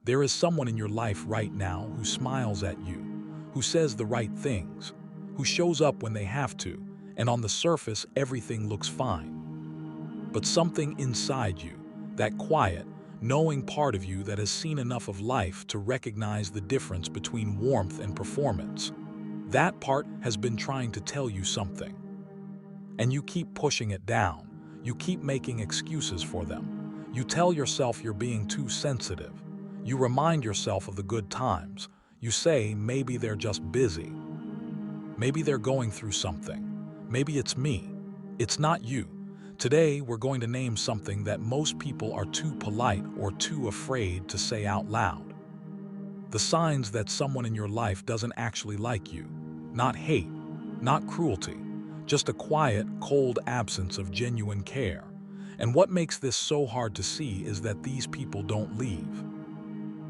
There is someone in your life right now who smiles at you, who says the right things, who shows up when they have to, and on the surface everything looks fine. But something inside you, that quiet, knowing part of you that has seen enough of life to recognize the difference between warmth and performance, that part has been trying to tell you something. And you keep pushing it down. You keep making excuses for them. You tell yourself you're being too sensitive. You remind yourself of the good times. You say maybe they're just busy. Maybe they're going through something. Maybe it's me. It's not you. Today, we're going to name something that most people are too polite or too afraid to say out loud. The signs that someone in your life doesn't actually like you. Not hate, not cruelty, just a quiet, cold absence of genuine care. And what makes this so hard to see is that these people don't leave.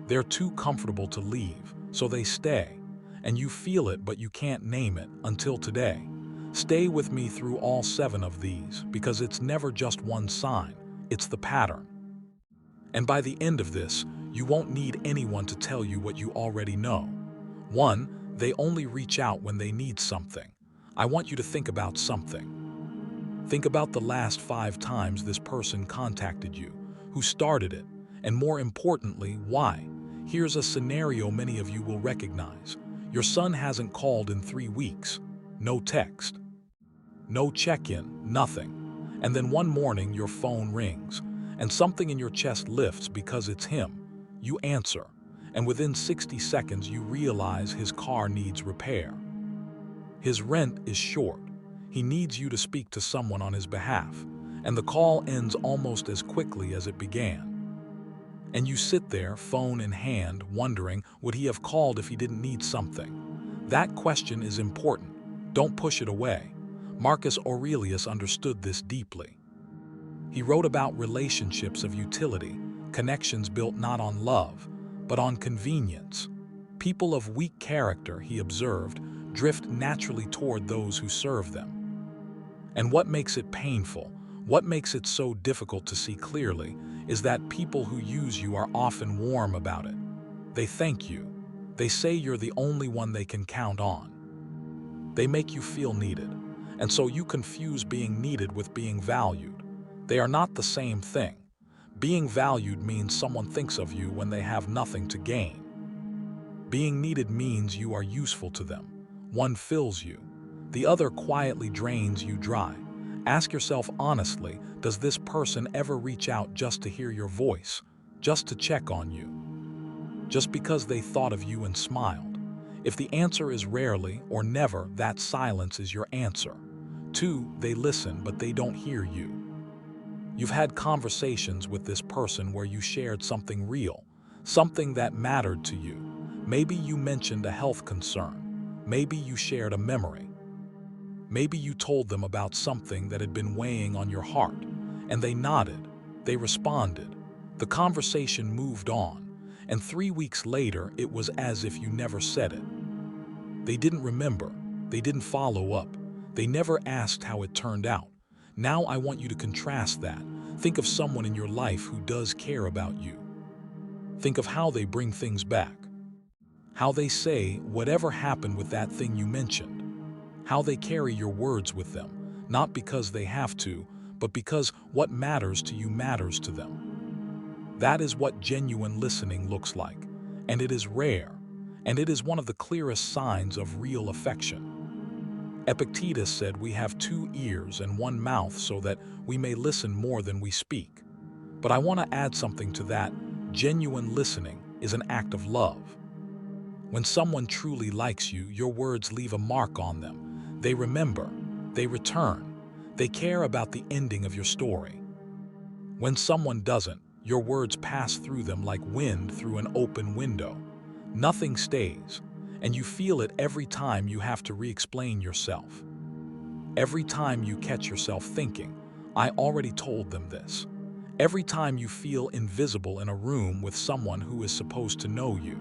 They're too comfortable to leave, so they stay. And you feel it, but you can't name it until today. Stay with me through all 7 of these, because it's never just one sign, it's the pattern. And by the end of this, you won't need anyone to tell you what you already know. 1, they only reach out when they need something. I want you to think about something. Think about the last 5 times this person contacted you, who started it, and more importantly, why. Here's a scenario many of you will recognize. Your son hasn't called in 3 weeks. No text. No check-in, nothing. And then one morning your phone rings, and something in your chest lifts because it's him. You answer, and within 60 seconds you realize his car needs repair. His rent is short. He needs you to speak to someone on his behalf, and the call ends almost as quickly as it began. And you sit there, phone in hand, wondering, would he have called if he didn't need something? That question is important. Don't push it away. Marcus Aurelius understood this deeply. He wrote about relationships of utility, connections built not on love, but on convenience. People of weak character, he observed, drift naturally toward those who serve them. And what makes it painful, what makes it so difficult to see clearly, is that people who use you are often warm about it. They thank you. They say you're the only one they can count on. They make you feel needed. And so you confuse being needed with being valued. They are not the same thing. Being valued means someone thinks of you when they have nothing to gain. Being needed means you are useful to them. One fills you. The other quietly drains you dry. Ask yourself honestly, does this person ever reach out just to hear your voice, just to check on you, just because they thought of you and smiled? If the answer is rarely or never, that silence is your answer. 2, they listen, but they don't hear you. You've had conversations with this person where you shared something real, something that mattered to you. Maybe you mentioned a health concern. Maybe you shared a memory. Maybe you told them about something that had been weighing on your heart, and they nodded, they responded. The conversation moved on, and 3 weeks later, it was as if you never said it. They didn't remember, they didn't follow up, they never asked how it turned out. Now I want you to contrast that. Think of someone in your life who does care about you. Think of how they bring things back. How they say, whatever happened with that thing you mentioned. How they carry your words with them, not because they have to, but because what matters to you matters to them. That is what genuine listening looks like, and it is rare, and it is one of the clearest signs of real affection. Epictetus said we have 2 ears and 1 mouth so that we may listen more than we speak. But I want to add something to that. Genuine listening is an act of love. When someone truly likes you, your words leave a mark on them. They remember, they return, they care about the ending of your story. When someone doesn't, your words pass through them like wind through an open window. Nothing stays, and you feel it every time you have to re-explain yourself. Every time you catch yourself thinking, I already told them this. Every time you feel invisible in a room with someone who is supposed to know you.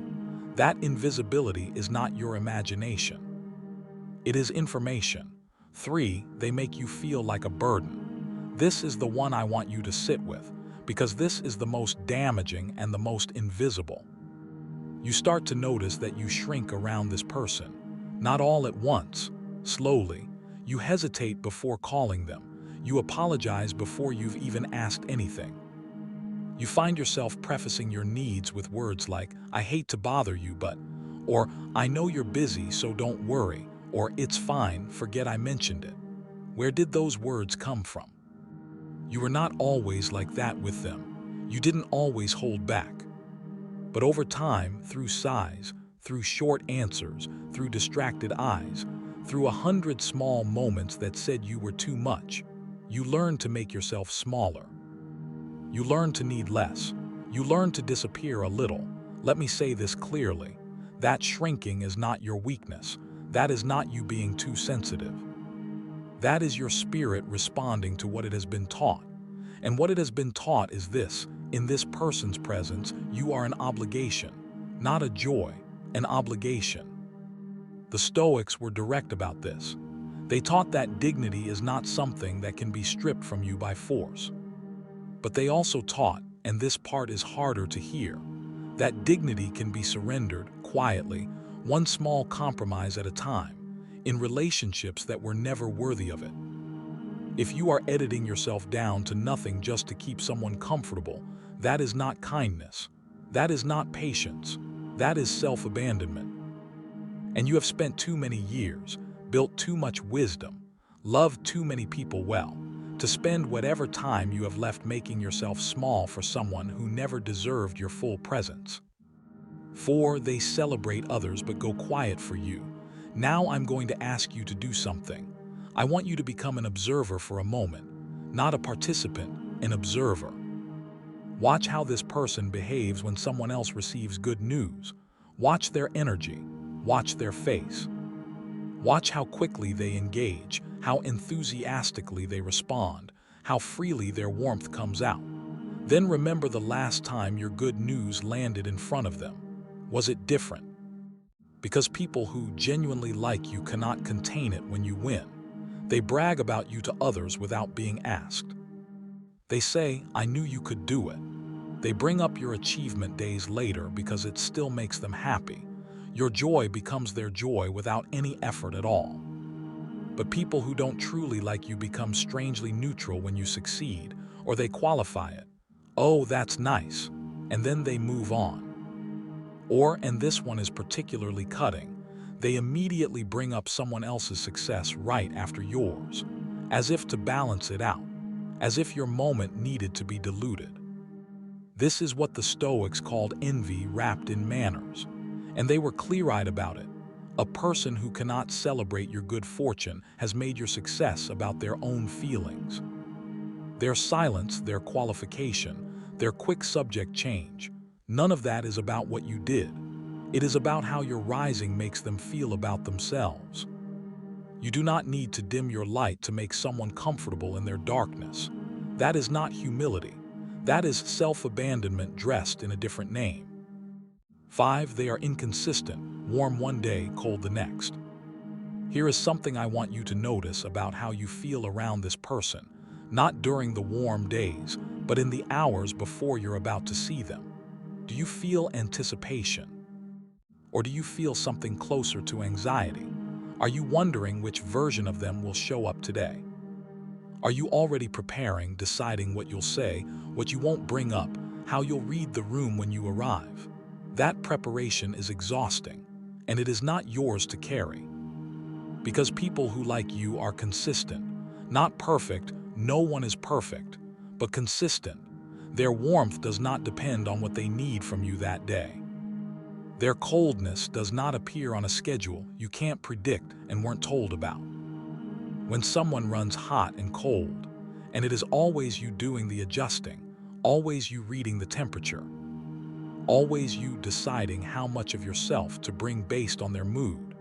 That invisibility is not your imagination. It is information. 3, they make you feel like a burden. This is the one I want you to sit with, because this is the most damaging and the most invisible. You start to notice that you shrink around this person. Not all at once, slowly. You hesitate before calling them. You apologize before you've even asked anything. You find yourself prefacing your needs with words like, "I hate to bother you, but," or "I know you're busy, so don't worry," or "It's fine, forget I mentioned it." Where did those words come from? You were not always like that with them. You didn't always hold back. But over time, through sighs, through short answers, through distracted eyes, through 100 small moments that said you were too much, you learned to make yourself smaller. You learned to need less. You learned to disappear a little. Let me say this clearly. That shrinking is not your weakness. That is not you being too sensitive. That is your spirit responding to what it has been taught. And what it has been taught is this: in this person's presence, you are an obligation, not a joy, an obligation. The Stoics were direct about this. They taught that dignity is not something that can be stripped from you by force. But they also taught, and this part is harder to hear, that dignity can be surrendered quietly, one small compromise at a time, in relationships that were never worthy of it. If you are editing yourself down to nothing just to keep someone comfortable, that is not kindness. That is not patience. That is self-abandonment. And you have spent too many years, built too much wisdom, loved too many people well, to spend whatever time you have left making yourself small for someone who never deserved your full presence. 4. They celebrate others but go quiet for you. Now I'm going to ask you to do something. I want you to become an observer for a moment, not a participant, an observer. Watch how this person behaves when someone else receives good news. Watch their energy. Watch their face. Watch how quickly they engage, how enthusiastically they respond, how freely their warmth comes out. Then remember the last time your good news landed in front of them. Was it different? Because people who genuinely like you cannot contain it when you win. They brag about you to others without being asked. They say, "I knew you could do it." They bring up your achievement days later because it still makes them happy. Your joy becomes their joy without any effort at all. But people who don't truly like you become strangely neutral when you succeed, or they qualify it. "Oh, that's nice," and then they move on. Or, and this one is particularly cutting, they immediately bring up someone else's success right after yours, as if to balance it out, as if your moment needed to be diluted. This is what the Stoics called envy wrapped in manners, and they were clear-eyed about it. A person who cannot celebrate your good fortune has made your success about their own feelings. Their silence, their qualification, their quick subject change, none of that is about what you did. It is about how your rising makes them feel about themselves. You do not need to dim your light to make someone comfortable in their darkness. That is not humility. That is self-abandonment dressed in a different name. 5. They are inconsistent, warm one day, cold the next. Here is something I want you to notice about how you feel around this person, not during the warm days, but in the hours before you're about to see them. Do you feel anticipation? Or do you feel something closer to anxiety? Are you wondering which version of them will show up today? Are you already preparing, deciding what you'll say, what you won't bring up, how you'll read the room when you arrive? That preparation is exhausting, and it is not yours to carry. Because people who like you are consistent, not perfect, no one is perfect, but consistent. Their warmth does not depend on what they need from you that day. Their coldness does not appear on a schedule you can't predict and weren't told about. When someone runs hot and cold, and it is always you doing the adjusting, always you reading the temperature, always you deciding how much of yourself to bring based on their mood,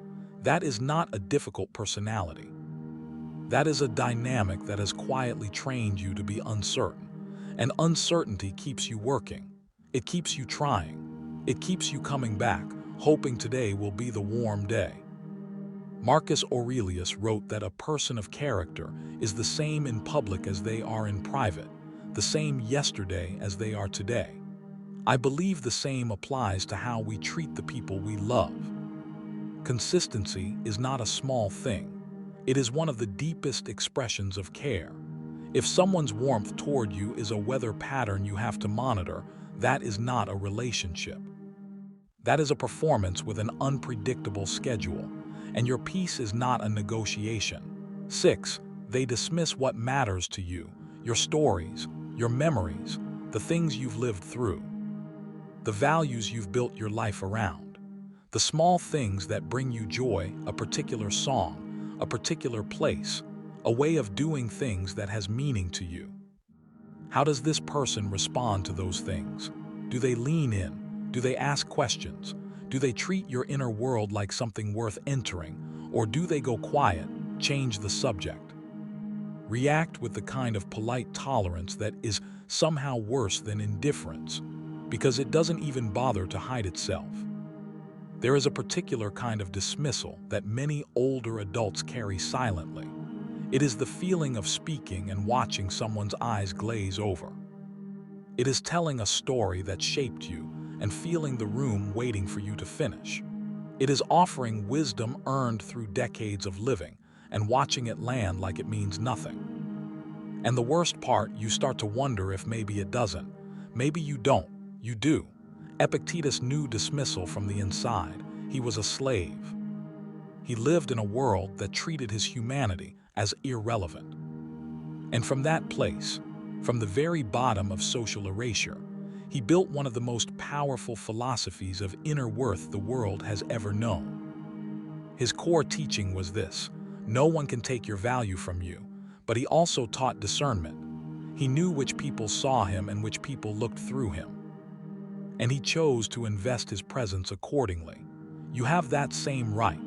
that is not a difficult personality. That is a dynamic that has quietly trained you to be uncertain, and uncertainty keeps you working. It keeps you trying. It keeps you coming back, hoping today will be the warm day. Marcus Aurelius wrote that a person of character is the same in public as they are in private, the same yesterday as they are today. I believe the same applies to how we treat the people we love. Consistency is not a small thing. It is one of the deepest expressions of care. If someone's warmth toward you is a weather pattern you have to monitor, that is not a relationship. That is a performance with an unpredictable schedule, and your peace is not a negotiation. 6. They dismiss what matters to you, your stories, your memories, the things you've lived through, the values you've built your life around, the small things that bring you joy, a particular song, a particular place, a way of doing things that has meaning to you. How does this person respond to those things? Do they lean in? Do they ask questions? Do they treat your inner world like something worth entering? Or do they go quiet, change the subject? React with the kind of polite tolerance that is somehow worse than indifference, because it doesn't even bother to hide itself. There is a particular kind of dismissal that many older adults carry silently. It is the feeling of speaking and watching someone's eyes glaze over. It is telling a story that shaped you and feeling the room waiting for you to finish. It is offering wisdom earned through decades of living and watching it land like it means nothing. And the worst part, you start to wonder if maybe it doesn't. Maybe you don't. You do. Epictetus knew dismissal from the inside. He was a slave. He lived in a world that treated his humanity as irrelevant. And from that place, from the very bottom of social erasure, he built one of the most powerful philosophies of inner worth the world has ever known. His core teaching was this: no one can take your value from you, but he also taught discernment. He knew which people saw him and which people looked through him. And he chose to invest his presence accordingly. You have that same right.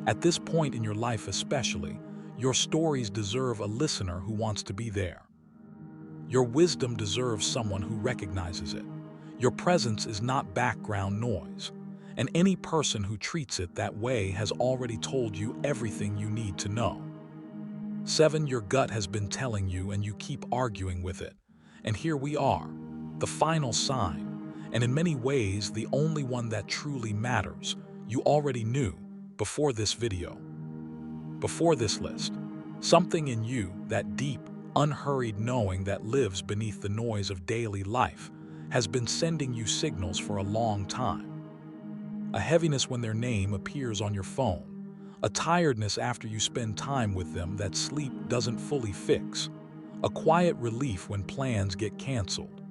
At this point in your life especially, your stories deserve a listener who wants to be there. Your wisdom deserves someone who recognizes it. Your presence is not background noise, and any person who treats it that way has already told you everything you need to know. 7. Your gut has been telling you and you keep arguing with it. And here we are, the final sign, and in many ways the only one that truly matters. You already knew before this video, before this list. Something in you, that deep, unhurried knowing that lives beneath the noise of daily life, has been sending you signals for a long time. A heaviness when their name appears on your phone, a tiredness after you spend time with them that sleep doesn't fully fix, a quiet relief when plans get canceled,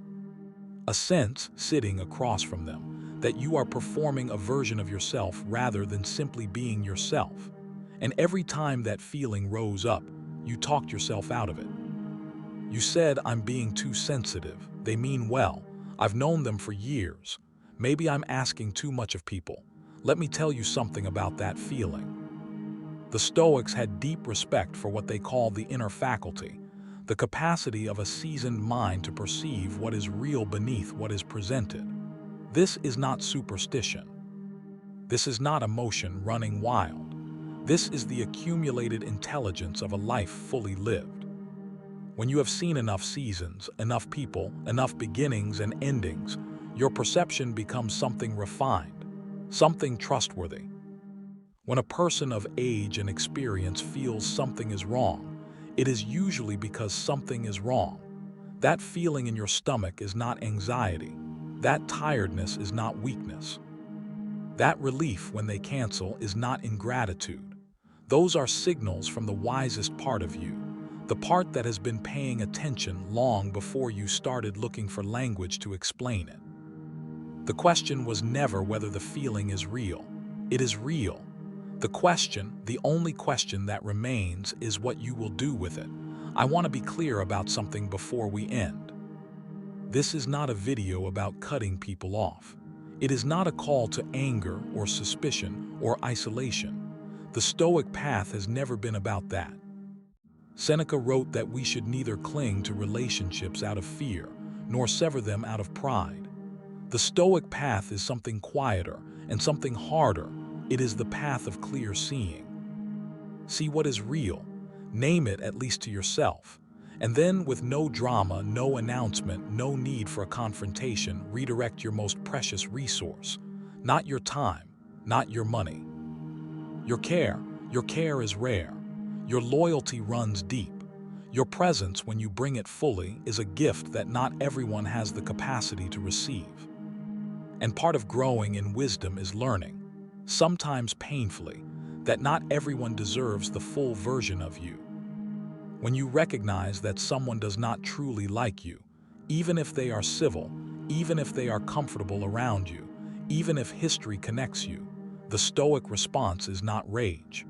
a sense, sitting across from them, that you are performing a version of yourself rather than simply being yourself. And every time that feeling rose up, you talked yourself out of it. You said, "I'm being too sensitive. They mean well. I've known them for years. Maybe I'm asking too much of people." Let me tell you something about that feeling. The Stoics had deep respect for what they called the inner faculty, the capacity of a seasoned mind to perceive what is real beneath what is presented. This is not superstition. This is not emotion running wild. This is the accumulated intelligence of a life fully lived. When you have seen enough seasons, enough people, enough beginnings and endings, your perception becomes something refined, something trustworthy. When a person of age and experience feels something is wrong, it is usually because something is wrong. That feeling in your stomach is not anxiety. That tiredness is not weakness. That relief when they cancel is not ingratitude. Those are signals from the wisest part of you, the part that has been paying attention long before you started looking for language to explain it. The question was never whether the feeling is real. It is real. The question, the only question that remains, is what you will do with it. I want to be clear about something before we end. This is not a video about cutting people off. It is not a call to anger or suspicion or isolation. The Stoic path has never been about that. Seneca wrote that we should neither cling to relationships out of fear, nor sever them out of pride. The Stoic path is something quieter and something harder. It is the path of clear seeing. See what is real, name it at least to yourself, And then, with no drama, no announcement, no need for a confrontation, redirect your most precious resource. Not your time, not your money. Your care. Your care is rare. Your loyalty runs deep. Your presence, when you bring it fully, is a gift that not everyone has the capacity to receive. And part of growing in wisdom is learning, sometimes painfully, that not everyone deserves the full version of you. When you recognize that someone does not truly like you, even if they are civil, even if they are comfortable around you, even if history connects you, the Stoic response is not rage.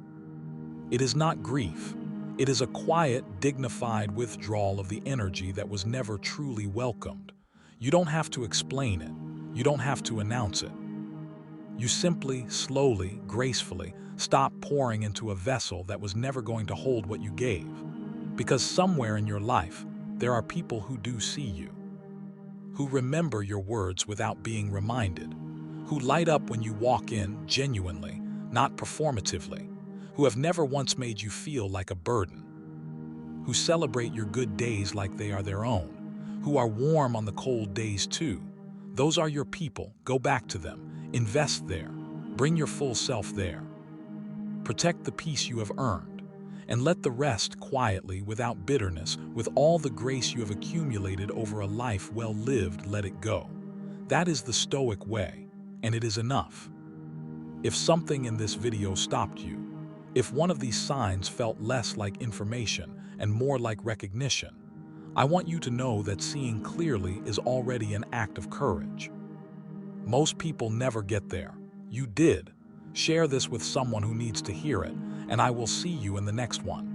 It is not grief. It is a quiet, dignified withdrawal of the energy that was never truly welcomed. You don't have to explain it. You don't have to announce it. You simply, slowly, gracefully, stop pouring into a vessel that was never going to hold what you gave. Because somewhere in your life, there are people who do see you, who remember your words without being reminded, who light up when you walk in genuinely, not performatively, who have never once made you feel like a burden, who celebrate your good days like they are their own, who are warm on the cold days too. Those are your people. Go back to them. Invest there. Bring your full self there. Protect the peace you have earned, and let the rest quietly, without bitterness, with all the grace you have accumulated over a life well lived, let it go. That is the Stoic way, and it is enough. If something in this video stopped you, if one of these signs felt less like information and more like recognition, I want you to know that seeing clearly is already an act of courage. Most people never get there. You did. Share this with someone who needs to hear it, and I will see you in the next one.